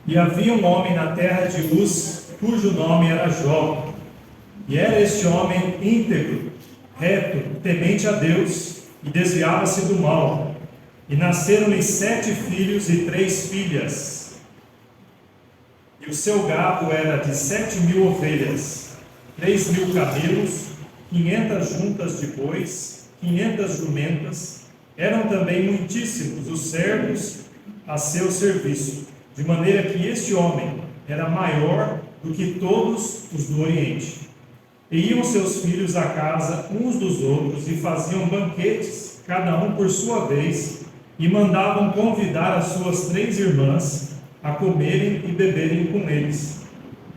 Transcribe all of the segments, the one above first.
E havia um homem na terra de Uz, cujo nome era Jó. E era este homem íntegro, reto, temente a Deus, e desviava-se do mal. E nasceram-lhe 7 filhos e 3 filhas. E o seu gado era de 7.000 ovelhas, 3.000 camelos, 500 juntas de bois, 500 jumentas. Eram também muitíssimos os servos a seu serviço, de maneira que este homem era maior do que todos os do Oriente. E iam seus filhos à casa uns dos outros e faziam banquetes, cada um por sua vez, e mandavam convidar as suas 3 irmãs a comerem e beberem com eles.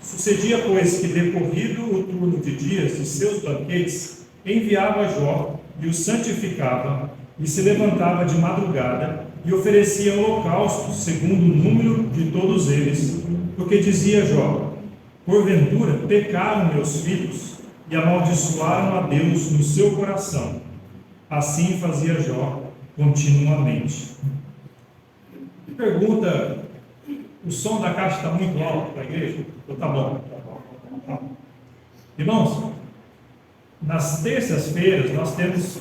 Sucedia, pois, que decorrido o turno de dias de seus banquetes, enviava Jó e os santificava, e se levantava de madrugada e oferecia holocaustos segundo o número de todos eles, porque dizia Jó: porventura pecaram meus filhos e amaldiçoaram a Deus no seu coração. Assim fazia Jó continuamente. Pergunta: o som da caixa está muito alto para a igreja? Ou está bom? Irmãos, nas terças-feiras nós temos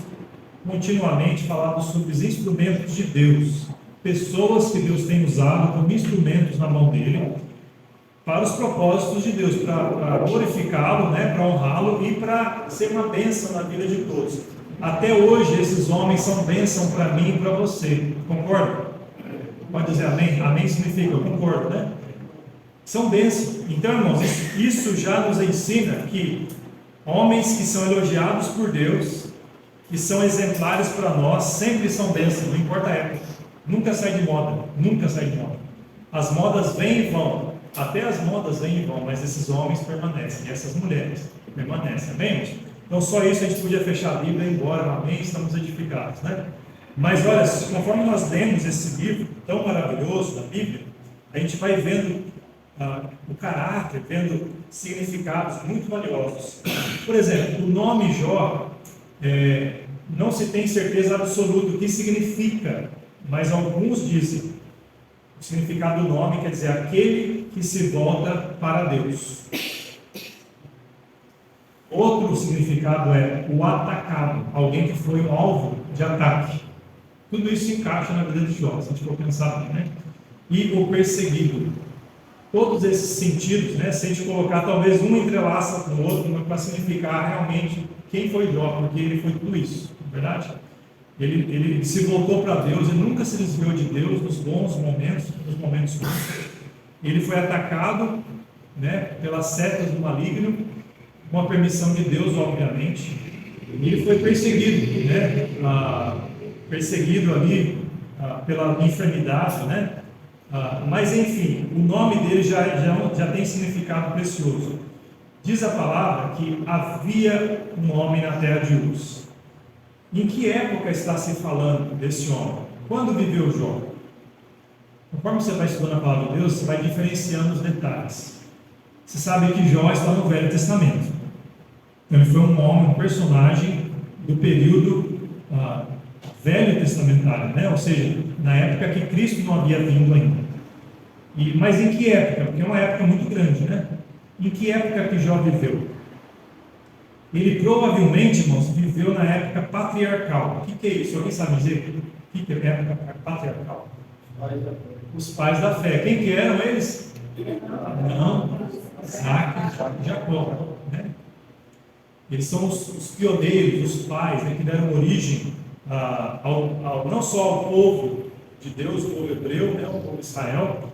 continuamente falado sobre os instrumentos de Deus, pessoas que Deus tem usado como instrumentos na mão dele para os propósitos de Deus, para glorificá-lo, né, para honrá-lo e para ser uma bênção na vida de todos. Até hoje esses homens são bênção para mim e para você, concorda? Pode dizer amém? Amém significa eu concordo, né? São bênçãos. Então, irmãos, isso já nos ensina que homens que são elogiados por Deus, que são exemplares para nós, sempre são bênçãos, não importa a época. Nunca sai de moda, nunca sai de moda. As modas vêm e vão, até as modas vêm e vão, mas esses homens permanecem, e essas mulheres permanecem, amém, irmãos? Então só isso a gente podia fechar a Bíblia e ir embora, amém, estamos edificados, né? Mas olha, conforme nós lemos esse livro tão maravilhoso da Bíblia, a gente vai vendo o caráter, vendo significados muito valiosos. Por exemplo, o nome Jó, não se tem certeza absoluta do que significa, mas alguns dizem o significado do nome quer dizer aquele que se volta para Deus. Outro significado é o atacado, alguém que foi um alvo de ataque. Tudo isso se encaixa na vida de Jó, se a gente for pensar, né? E o perseguido. Todos esses sentidos, né? Se a gente colocar talvez um entrelaça com o outro, para significar realmente quem foi Jó, porque ele foi tudo isso, não é verdade? Ele se voltou para Deus, ele nunca se desviou de Deus nos bons momentos, nos momentos ruins. Ele foi atacado, né, pelas setas do maligno, com a permissão de Deus, obviamente. E ele foi perseguido, né, perseguido ali pela enfermidade, né? Mas enfim, o nome dele já tem significado precioso. Diz a palavra que havia um homem na terra de Uz. Em que época está se falando desse homem? Quando viveu Jó? Conforme você vai estudando a palavra de Deus, você vai diferenciando os detalhes. Você sabe que Jó está no Velho Testamento. Então ele foi um homem, um personagem do período velho testamentário, né? Ou seja, na época que Cristo não havia vindo ainda. Mas em que época? Porque é uma época muito grande, né? Em que época que Jó viveu? Ele provavelmente, irmãos, viveu na época patriarcal. O que é isso? Alguém sabe dizer o que é época patriarcal? Os pais da fé. Quem que eram eles? Não, Isaac e Jacó, né? Eles são os pioneiros, os pais, né, que deram origem não só ao povo de Deus, o povo hebreu, né, o povo de Israel,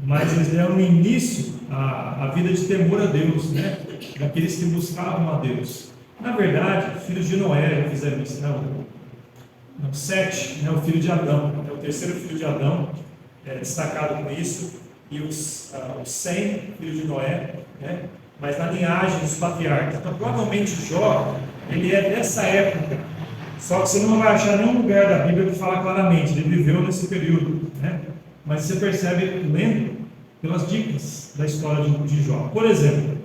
mas eles deram início à vida de temor a Deus, né, daqueles que buscavam a Deus. Na verdade, os filhos de Noé fizeram isso, não, Sete, né, o filho de Adão, é o terceiro filho de Adão, destacado com isso, e os 100 filhos de Noé, né, mas na linhagem dos patriarcas. Então, provavelmente Jó, ele é dessa época, só que você não vai achar nenhum lugar da Bíblia que fala claramente, ele viveu nesse período, né? Mas você percebe, lendo, pelas dicas da história de Jó. Por exemplo,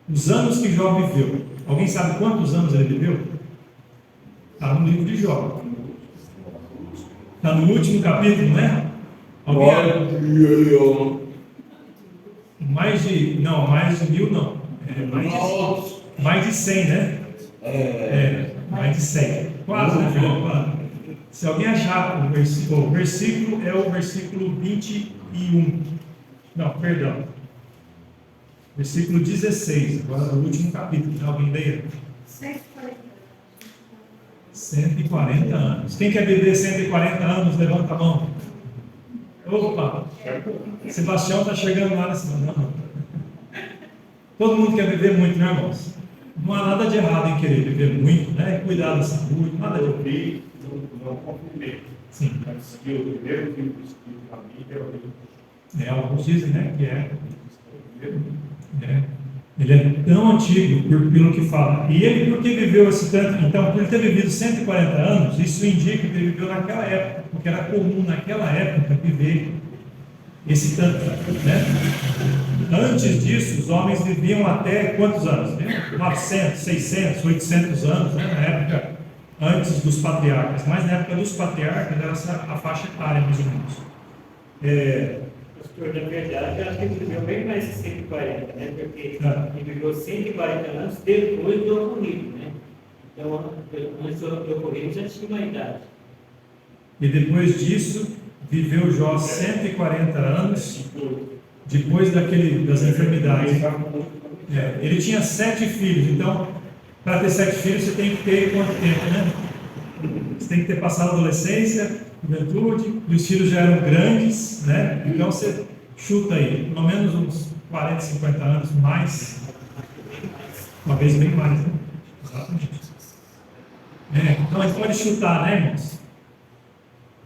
os anos que Jó viveu. Alguém sabe quantos anos ele viveu? Está no livro de Jó. Está no último capítulo, né? Alguém? mais de 1000 não. Mais de 100, né? Mais de 100. Quase, né, Fernando? Quase. Se alguém achar o versículo é o versículo 21. Não, perdão. Versículo 16, agora no último capítulo. Alguém leia? 140 anos. Quem quer viver 140 anos, levanta a mão. Opa! Sebastião está chegando lá nessa semana. Todo mundo quer viver muito, né, irmãos? Não há nada de errado em querer viver muito, né? Cuidar da saúde, nada de errado. Não confundir. Sim. Mas que o primeiro filho do Espírito da vida Alguns dizem, né, que ele é tão antigo pelo que fala. E ele, por que viveu esse tanto? Então, por ele ter vivido 140 anos, isso indica que ele viveu naquela época, porque era comum naquela época viver esse tanto, né? Antes disso, os homens viviam até quantos anos? 900, 600, 800 anos, né? Na época antes dos patriarcas. Mas na época dos patriarcas era essa a faixa etária, mais ou menos. Pastor, na verdade, eu acho que ele viveu bem mais de 140, né? Porque ele viveu 140 anos depois do ocorrido, né? Então, antes do ocorrido já tinha uma idade. E depois disso, viveu Jó 140 anos, depois das enfermidades. Ele tinha 7 filhos, então, para ter 7 filhos, você tem que ter quanto tempo, né? Você tem que ter passado a adolescência, juventude, e os filhos já eram grandes, né? Então você chuta aí, pelo menos uns 40, 50 anos mais, uma vez bem mais, né? Exatamente. Então a gente pode chutar, né, irmãos?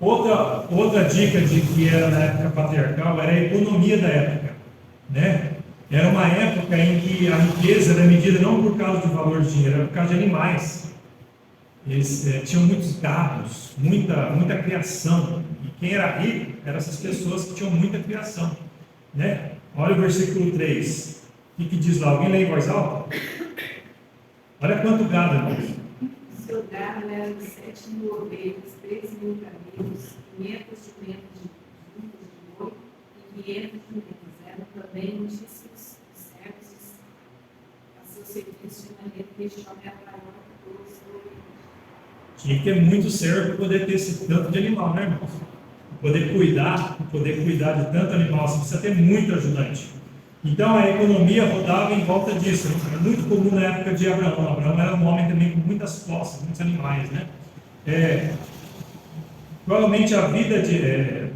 Outra dica de que era na época patriarcal era a economia da época, né? Era uma época em que a riqueza era medida não por causa do valor de dinheiro, era por causa de animais. Eles tinham muitos gados, muita criação. E quem era rico eram essas pessoas que tinham muita criação, né? Olha o versículo 3. O que diz lá? Alguém lê em voz alta? Olha quanto gado, irmãos. Seu gado era de 7.000 ovelhas, 13.000 camelos, 500 jumentos de boi e 500 jumentos. Eram também muitíssimos servos a seu serviço, de maneira que este homem era maior que todos os ovelhas. Tinha que ter muito servo para poder ter esse tanto de animal, né, irmãos? Poder cuidar de tanto animal, você precisa ter muito ajudante. Então a economia rodava em volta disso. Era muito comum na época de Abraão. Abraão era um homem também com muitas posses, muitos animais, né? Provavelmente a vida de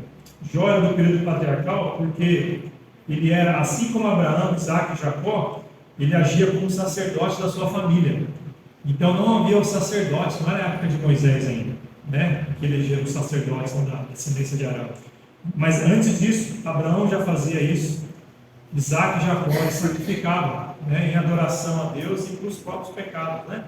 Jó era do período patriarcal, porque ele era, assim como Abraão, Isaac e Jacó, ele agia como sacerdote da sua família. Então não havia os sacerdotes, não era a época de Moisés ainda, né? Que elegeram os sacerdotes da descendência de Arão. Mas antes disso, Abraão já fazia isso. Isaac e Jacó sacrificavam, né, em adoração a Deus e para os próprios pecados, né?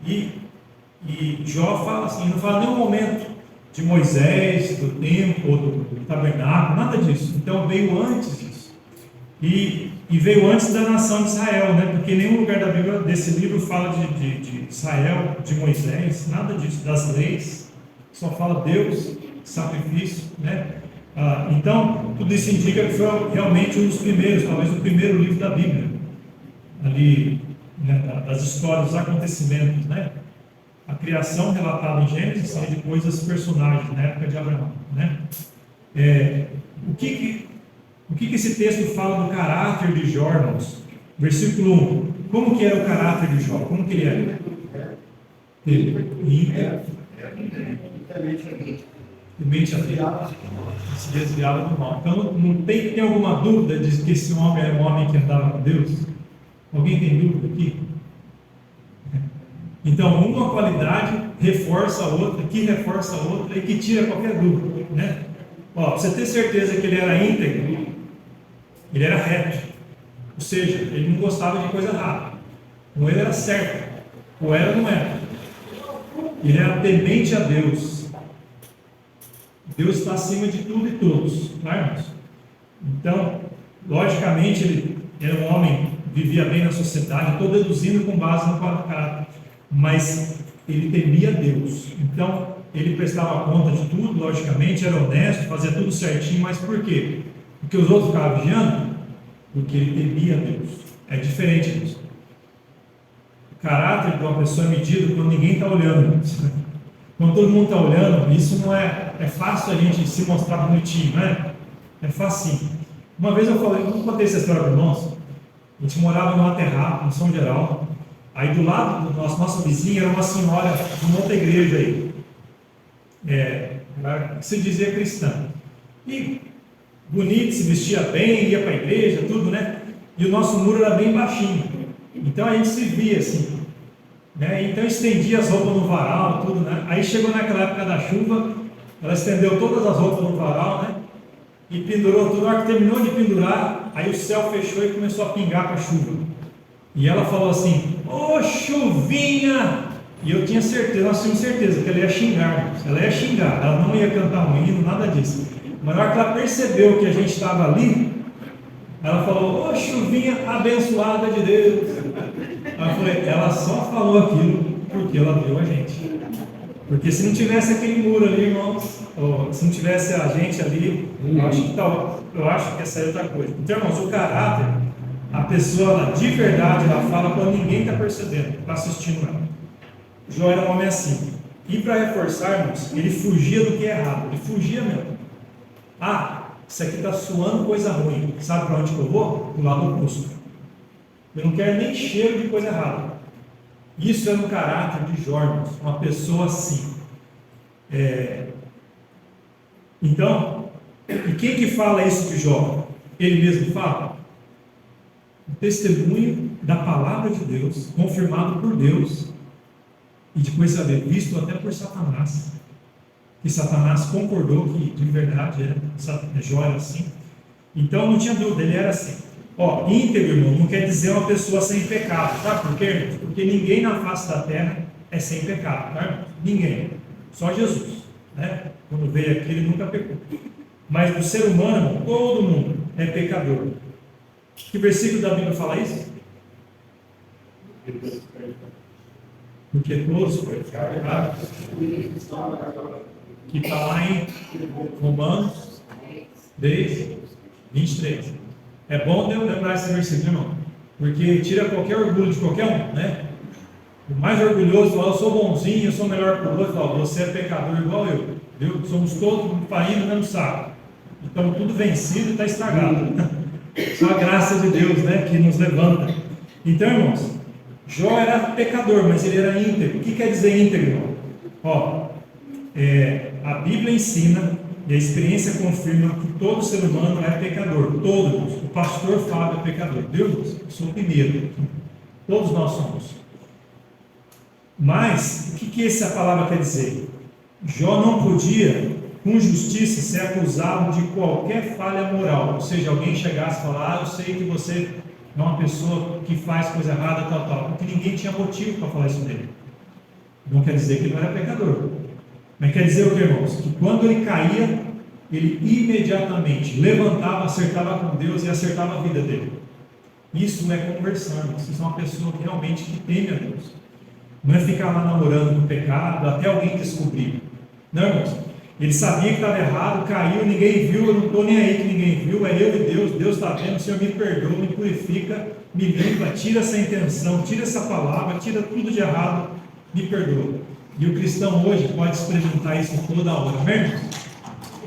E Jó fala assim, não fala nenhum momento de Moisés, do templo, ou do tabernáculo, nada disso. Então veio antes disso. E veio antes da nação de Israel, né? Porque nenhum lugar da Bíblia, desse livro, fala de Israel, de Moisés, nada disso, das leis. Só fala Deus, sacrifício, né? Então, tudo isso indica que foi realmente um dos primeiros, talvez o primeiro livro da Bíblia, ali, né, das histórias, dos acontecimentos, né? A criação relatada em Gênesis e depois os personagens na época de Abraão, né? O que esse texto fala do caráter de Jó, irmãos? Versículo 1. Como que era o caráter de Jó? Como que ele era? Temente a Deus. Se desviava do mal. Então não tem alguma dúvida de que esse homem era um homem que andava com Deus? Alguém tem dúvida aqui? Então uma qualidade reforça a outra, que reforça a outra e que tira qualquer dúvida, né? Para você ter certeza que ele era íntegro, ele era reto, ou seja, ele não gostava de coisa errada. Ou ele era certo, ou era ou não era. Ele era temente a Deus. Deus está acima de tudo e todos, tá, irmãos? Então, logicamente, ele era um homem que vivia bem na sociedade. Estou deduzindo com base no caráter, mas ele temia Deus. Então, ele prestava conta de tudo, logicamente, era honesto, fazia tudo certinho, mas por quê? Porque os outros ficavam vigiando? porque ele temia a Deus. É diferente disso. O caráter de uma pessoa é medido quando ninguém está olhando. Quando todo mundo está olhando, isso não é fácil a gente se mostrar bonitinho, né? É facinho. Uma vez eu contei essa história para os irmãos. A gente morava numa terraço, em São Geraldo. Aí do lado do nosso vizinho era uma senhora de uma outra igreja aí. Que se dizia cristã. E bonito, se vestia bem, ia para a igreja, tudo, né? E o nosso muro era bem baixinho. Então a gente se via assim. Né? Então estendia as roupas no varal, tudo, né? Aí chegou naquela época da chuva, ela estendeu todas as roupas no varal, né? E pendurou tudo. Na hora que terminou de pendurar, aí o céu fechou e começou a pingar com a chuva. E ela falou assim: ô chuvinha! E eu tinha certeza, nós tínhamos certeza que ela ia xingar, ela não ia cantar um hino, nada disso. Mas na hora que ela percebeu que a gente estava ali, ela falou: ô chuvinha abençoada de Deus. Aí eu falei: ela só falou aquilo porque ela viu a gente. Porque se não tivesse aquele muro ali, irmãos, ou se não tivesse a gente ali, eu acho que essa é outra coisa. Então, irmãos, o caráter, a pessoa de verdade, ela fala quando ninguém está percebendo, está assistindo ela. Jó era um homem assim. E para reforçarmos, ele fugia do que é errado. Ele fugia mesmo. Isso aqui está suando coisa ruim. Sabe para onde que eu vou? Para o lado oposto. Eu não quero nem cheiro de coisa errada. Isso é no caráter de Jó, irmãos. Uma pessoa assim. Então, e quem que fala isso de Jó? Ele mesmo fala. O testemunho da palavra de Deus, confirmado por Deus. E depois saber, visto até por Satanás, que Satanás concordou que de verdade Jó era assim. Então não tinha dúvida, ele era assim. Íntegro, irmão, não quer dizer uma pessoa sem pecado, sabe por quê, irmão? Porque ninguém na face da terra é sem pecado, tá, irmão? Ninguém, só Jesus, né? Quando veio aqui ele nunca pecou. Mas do ser humano, irmão, todo mundo é pecador. Que versículo da Bíblia fala isso? Porque todos pecaram, que está lá em Romanos 10, 23. É bom Deus lembrar esse versículo, irmão, porque tira qualquer orgulho de qualquer um, né? O mais orgulhoso fala: eu sou bonzinho, eu sou melhor que o outro. Fala: você é pecador igual eu, viu? Somos todos farinha no mesmo saco. Então tudo vencido e está estragado. Só a graça de Deus, né, que nos levanta. Então, irmãos, Jó era pecador, mas ele era íntegro. O que quer dizer íntegro, irmão? A Bíblia ensina, e a experiência confirma, que todo ser humano é pecador. Todos. O pastor Fábio é pecador. Deus, eu sou o primeiro. Todos nós somos. Mas, o que essa palavra quer dizer? Jó não podia, com justiça, ser acusado de qualquer falha moral. Ou seja, alguém chegasse e falar: eu sei que você é uma pessoa que faz coisa errada, tal, porque ninguém tinha motivo para falar isso dele. Não quer dizer que ele não era pecador, mas quer dizer o que, irmãos? Que quando ele caía, ele imediatamente levantava, acertava com Deus e acertava a vida dele. Isso é conversão, irmãos. Isso é uma pessoa que realmente teme a Deus. Não é ficar lá namorando com o pecado até alguém descobrir. Não, irmãos. Ele sabia que estava errado, caiu, ninguém viu, eu não estou nem aí que ninguém viu, é eu e Deus está vendo, o Senhor me perdoa, me purifica, me limpa, tira essa intenção, tira essa palavra, tira tudo de errado, me perdoa. E o cristão hoje pode experimentar isso toda hora, amém?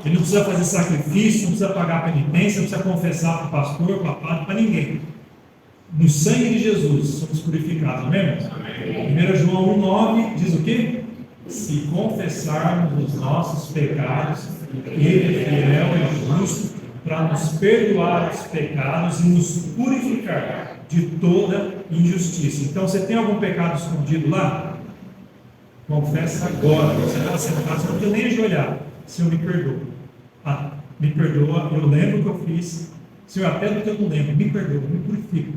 Ele não precisa fazer sacrifício, não precisa pagar penitência, não precisa confessar para o pastor, para o padre, para ninguém. No sangue de Jesus somos purificados, amém? 1 João 1,9 diz o quê? Se confessarmos os nossos pecados, Ele é fiel e justo para nos perdoar os pecados e nos purificar de toda injustiça. Então, você tem algum pecado escondido lá? Confessa agora. Você está sentado, você não precisa nem ajoelhar. Senhor, me perdoa. Me perdoa, eu lembro o que eu fiz. Senhor, até do que eu não lembro, me perdoa, me purifica.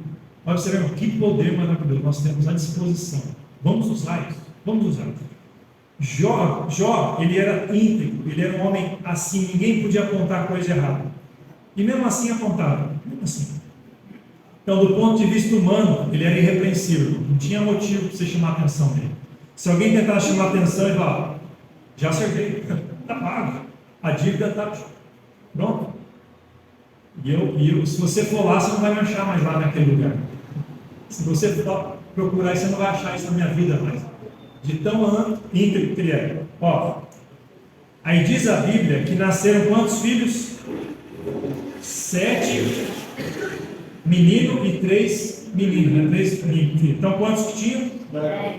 Olha, você vê que poder maravilhoso nós temos à disposição. Vamos usar isso. Vamos usar isso. Jó, ele era íntegro, ele era um homem assim, ninguém podia apontar coisa errada. E mesmo assim apontava, mesmo assim. Então, do ponto de vista humano, ele era irrepreensível, não tinha motivo para você chamar a atenção dele. Se alguém tentava chamar a atenção, ele falava: já acertei, está pago, a dívida está pronto. Se você for lá, você não vai me achar mais lá naquele lugar. Se você for procurar, você não vai achar isso na minha vida mais. De tão íntegro que ele é. Ó, aí diz a Bíblia que nasceram quantos filhos? 7 meninos e 3 meninas, né? 3 meninos. Então quantos que tinham?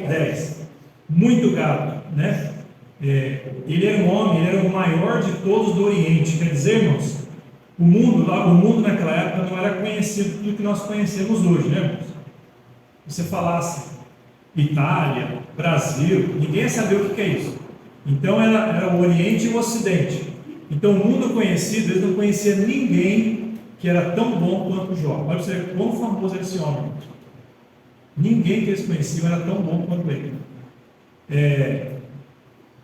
10. Muito gado, né? Ele era um homem, ele era o maior de todos do Oriente. Quer dizer, irmãos, o mundo naquela época não era conhecido do que nós conhecemos hoje, né, irmãos? Você falasse Itália, Brasil, ninguém sabia o que é isso. Então era o Oriente e o Ocidente. Então o mundo conhecido, eles não conheciam ninguém que era tão bom quanto Jó. Olha você ver quão famoso era esse homem. Ninguém que eles conheciam era tão bom quanto ele.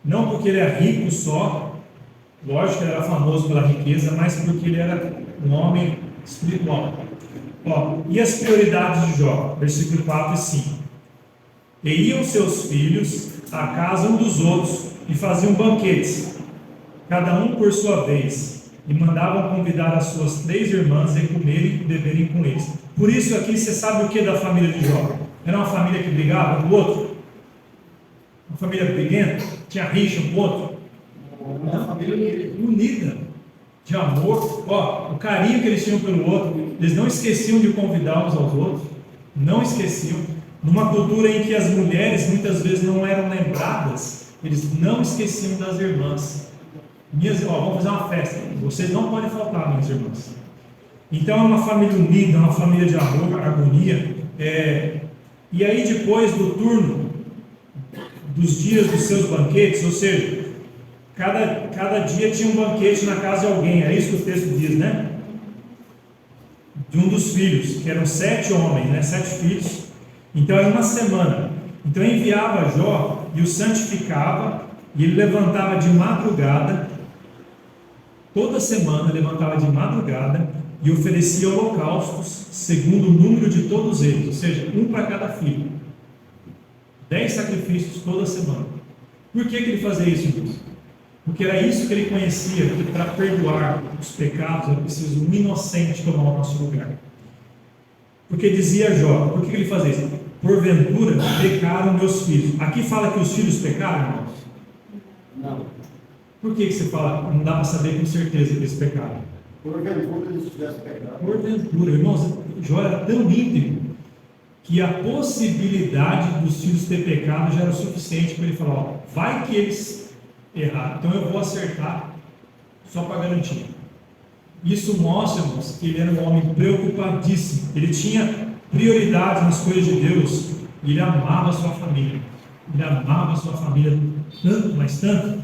Não porque ele era rico só, lógico que ele era famoso pela riqueza, mas porque ele era um homem espiritual. Ó, e as prioridades de Jó? Versículo 4 e 5. E iam seus filhos à casa um dos outros e faziam banquetes, cada um por sua vez, e mandavam convidar as suas 3 irmãs e comerem e beberem com eles. Por isso aqui você sabe o que da família de Jó? Era uma família que brigava um com o outro? Uma família briguenta? Tinha rixa um com o outro? Uma família unida, de amor. Ó, o carinho que eles tinham pelo outro, eles não esqueciam de convidar uns aos outros, não esqueciam. Numa cultura em que as mulheres muitas vezes não eram lembradas, eles não esqueciam das irmãs. Vamos fazer uma festa, vocês não podem faltar, minhas irmãs. Então é uma família unida, uma família de amor, harmonia. E aí depois do turno dos dias dos seus banquetes, ou seja, cada dia tinha um banquete na casa de alguém, é isso que o texto diz, né? De um dos filhos, que eram 7 homens, né? 7 filhos. Então era uma semana. Então enviava Jó e o santificava, e ele levantava de madrugada, toda semana levantava de madrugada e oferecia holocaustos segundo o número de todos eles, ou seja, um para cada filho. 10 sacrifícios toda semana. Por que ele fazia isso, Deus? Porque era isso que ele conhecia, que para perdoar os pecados é preciso um inocente tomar o nosso lugar. Porque dizia Jó, por que ele fazia isso? Porventura pecaram meus filhos. Aqui fala que os filhos pecaram, irmãos? Não. Por que você fala, não dá para saber com certeza que eles pecaram? Porventura eles tivessem pecado. Porventura, irmãos, Jó era tão íntegro que a possibilidade dos filhos ter pecado já era o suficiente para ele falar, ó, vai que eles erraram, então eu vou acertar só para garantir. Isso mostra, irmãos, que ele era um homem preocupadíssimo, ele tinha prioridade nas coisas de Deus, e ele amava a sua família, tanto, mas tanto,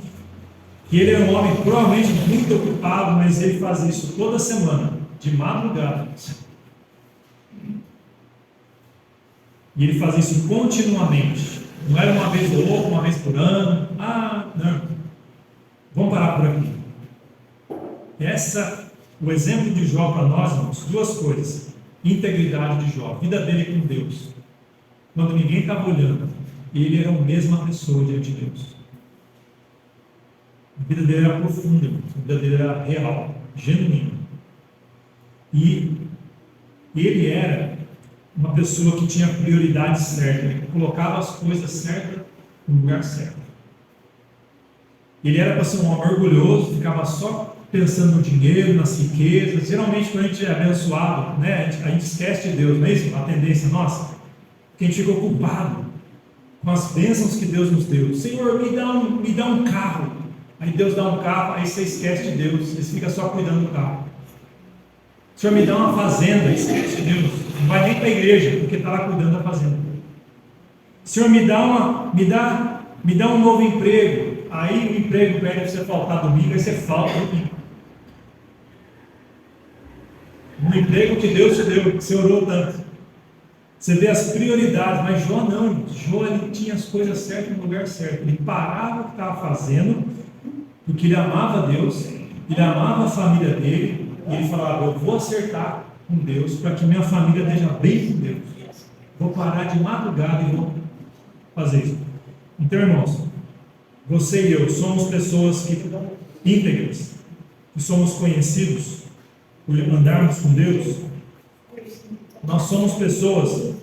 que ele era um homem provavelmente muito ocupado, mas ele fazia isso toda semana, de madrugada. E ele fazia isso continuamente. Não era uma vez ou outra, uma vez por ano. Não. Vamos parar por aqui. O exemplo de Jó para nós, irmãos, 2 coisas. Integridade de Jó, vida dele com Deus. Quando ninguém estava olhando, ele era a mesma pessoa diante de Deus. A vida dele era profunda, a vida dele era real, genuína. E ele era uma pessoa que tinha a prioridade certa, ele colocava as coisas certas no lugar certo. Ele era para ser um homem orgulhoso, ficava só pensando no dinheiro, nas riquezas. Geralmente, quando a gente é abençoado, né, a gente esquece de Deus, não é isso? A tendência nossa, porque a gente fica ocupado com as bênçãos que Deus nos deu. Senhor, me dá um carro. Aí Deus dá um carro, aí você esquece de Deus, você fica só cuidando do carro. Senhor, me dá uma fazenda, esquece de Deus, não vai nem para a igreja, porque está lá cuidando da fazenda. Senhor, me dá um novo emprego, aí o emprego pede você faltar domingo, aí você falta domingo. Um emprego que Deus te deu, que você orou tanto. Você vê as prioridades, mas Jó não, Jó ele tinha as coisas certas no lugar certo, ele parava o que estava fazendo, porque ele amava Deus, ele amava a família dele, e ele falava, eu vou acertar com Deus, para que minha família esteja bem com Deus. Vou parar de madrugada e vou fazer isso. Então, irmãos, você e eu somos pessoas íntegras, que somos conhecidos por andarmos com Deus? Nós somos pessoas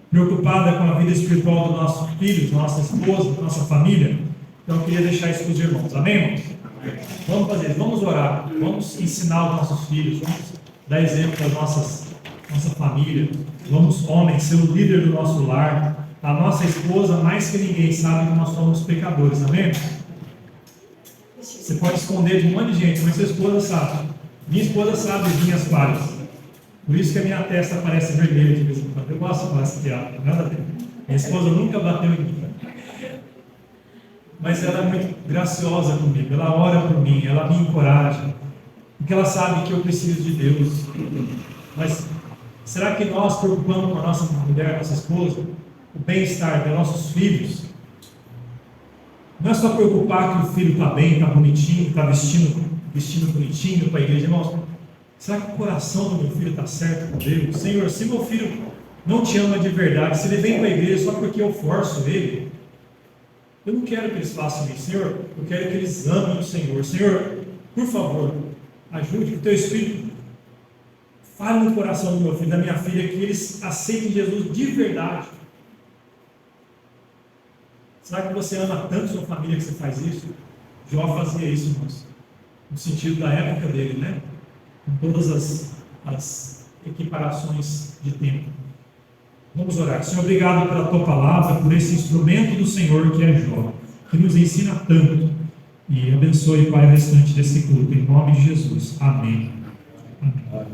preocupadas com a vida espiritual dos nossos filhos, da nossa esposa, da nossa família. Então eu queria deixar isso para os irmãos. Amém, irmãos? Vamos fazer isso, vamos orar, vamos ensinar os nossos filhos, vamos dar exemplo para nossa família. Vamos, homens, ser o líder do nosso lar. A nossa esposa, mais que ninguém, sabe que nós somos pecadores. Amém? Você pode esconder de um monte de gente, mas sua esposa sabe. Minha esposa sabe as minhas falhas. Por isso que a minha testa parece vermelha de vez em quando. Eu gosto de falar essa piada, nada a ver. Minha esposa nunca bateu em mim. Mas ela é muito graciosa comigo. Ela ora por mim, ela me encoraja. Porque ela sabe que eu preciso de Deus. Mas será que nós preocupamos com a nossa mulher, nossa esposa, o bem-estar dos nossos filhos? Não é só preocupar que o filho está bem, está bonitinho, está vestindo bonitinho para a igreja. Irmãos, será que o coração do meu filho está certo com Deus? Senhor, se meu filho não te ama de verdade, se ele vem para a igreja só porque eu forço ele, eu não quero que eles façam isso. Senhor, eu quero que eles amem o Senhor. Senhor, por favor, ajude que o teu Espírito fale no coração do meu filho, da minha filha, que eles aceitem Jesus de verdade. Será que você ama tanto sua família que você faz isso? Jó fazia isso, irmãos, no sentido da época dele, né? Com todas as equiparações de tempo. Vamos orar. Senhor, obrigado pela tua palavra, por esse instrumento do Senhor que é Jó, que nos ensina tanto. E abençoe, Pai, o restante desse culto, em nome de Jesus. Amém. Amém.